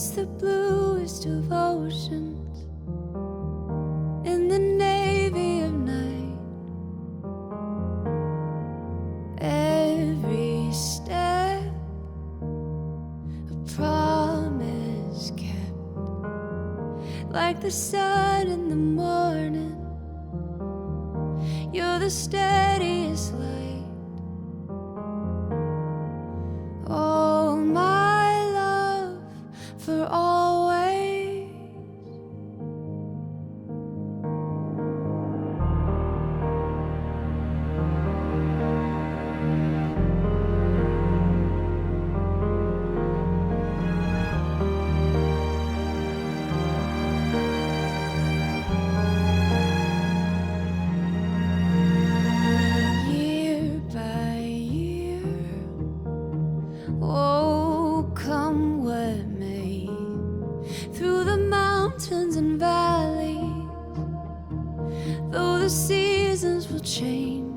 It's the bluest of oceans in the navy of night. Every step a promise kept, like the sun in the morning. You're the steadiest light. Oh, my love, for always. Year by year, oh, come what may, through the mountains and valleys, though the seasons will change,